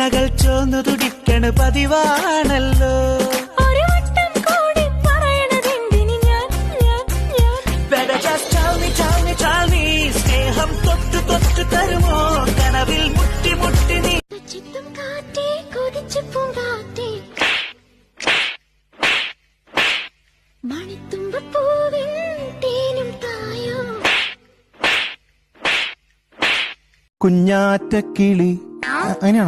കണ്ണകൾ ചോന്നു തുടിക്കണ പതിവാണല്ലോ. ഒരു വട്ടം കൂടി പറയണതെന്തിന് ഞാൻ Better just tell me, സ്നേഹം തൊട്ടു തൊട്ടു തരുമോ കനവിൽ മുട്ടി മുട്ടി നീ. ചിത്തും കാറ്റേ കൊതിച്ചു പൂങ്കാറ്റേ മണിത്തുമ്പപ്പൂവിൻ തേനും തായോ. കുഞ്ഞാറ്റക്കിളി അങ്ങനെയാണോ?